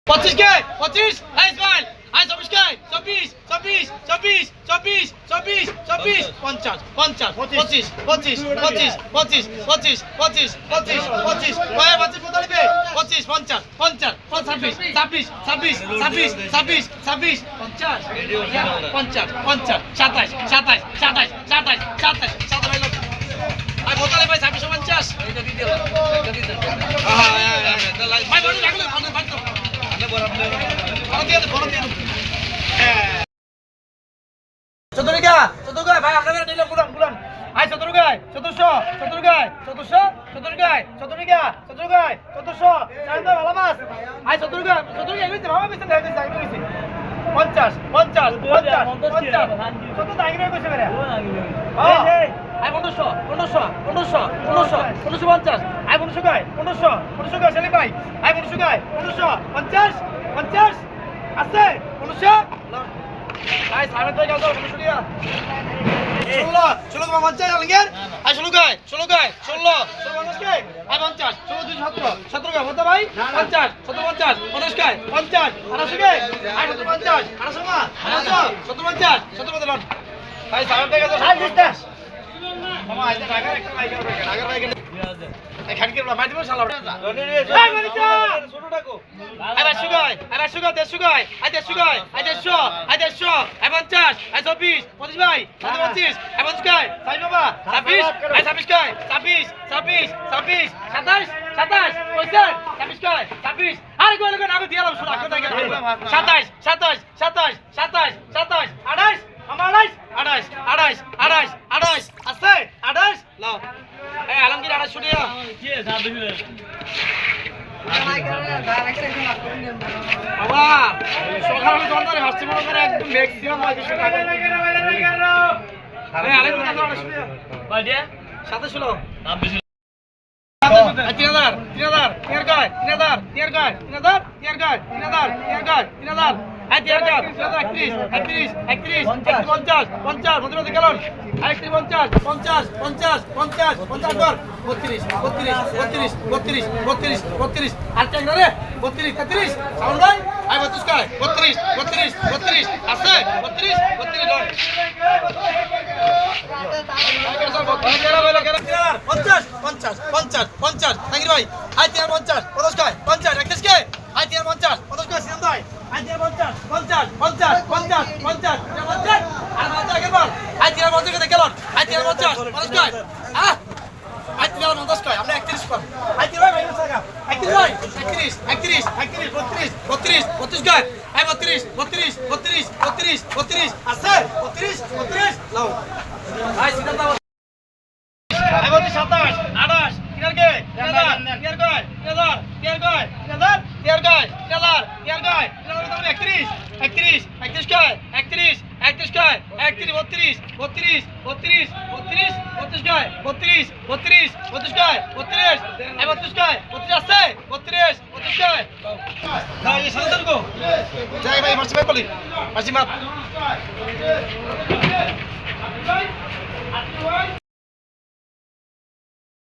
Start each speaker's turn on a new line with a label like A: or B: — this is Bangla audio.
A: 25 কে 25 এই ইসমাইল আই 24 কে 24 24 24 24 24 24 50 50 25 25 25 25 25 25 25 25 ওই 25 কত লিখবে 25 50 50 26 26 26 26 26 26 50 50 50 27 27 27 27 27 27 আই কত লিখবে 26 50 এটা দিয়ে দাও এটা দিয়ে দাও ভাই বড় লাগলে ভালো ভালো চতুর্গায় ভাই আপনাদের নিলাম বুলান আই চতুর্গায় 1400 ভালো মাছ আই চতুর্গায় গেছে ভালো গেছে দেখে যাই গেছে 50 50 50 50 কত দাগি রে কইছে রে আই 1500 50 আই 1500 গায় 1500 গায় সেলিম ভাই আই 1500 গায় 1500 50 আছে 1500 আই সামনে তো গেল 1500 দিয়া 16 50 আলঙ্গের আই 16 গায় 16 কে আই 50 16 217 17 গায় হতো ভাই 50 17 50 50 গায় 50 1800 কে আই 50 1800 মা 17 50 ভাই সামনে গেল 60 মামা আইতে টাকার একটা টাকার ভাই এই খানকে মাই দিব শালা এই মানিকা ছোটটাকো আই সুগাই আই সুগাই দে সুগাই আই দে সুগাই আই দে শো আই 50 আই 24 25 ভাই 25 আই 25 গায় সাই বাবা 26 আই 26 গায় 26 27 27 কইছেন 26 গায় 26 আরে কই লাগা নাগো দিয়ালাম শুনা কথা কে 27 27 28 আমার 28 আছে 28 লাও এই আলমগীর 28 শুনিয়া কি যা দিলে বাবা সকালে দরদারে হাসছি মনে করে একদম ম্যাক্সিমাম 25 টাকা আরে আলমগীর 28 শুনিয়া ভাই দে সাথে শুনো নাম বেশি 3000 আই 31 50 মধ্যে মধ্যে গেল আরেকটি 50 কর 32 আর টাইম রে 32 33 সাউন্ড ভাই আই 32 কায় 32 আছে 32 লন 50 তাঙ্গির ভাই আই 50 50 কায় 50 31 কে আই 50 50 কায় সিনাম ভাই I 50 R 50 K ball I 50 কে গেল আই 50 50 কায় আই 50 কায় আমরা 31 কর আই 30 ভাই টাকা 31 ভাই 32 কায় আই 32 আছে 32 লাও আই সিনাম দাও আই 27 28 কিনার কে কিনার কয় 31 কয় 31 কয় 32 কয় 32 কয় 32 কয় 32 কয় 32 আছে 32 কয় না এই সাথে গো যাই ভাই মাসি ভাই বলি মাসি মাপ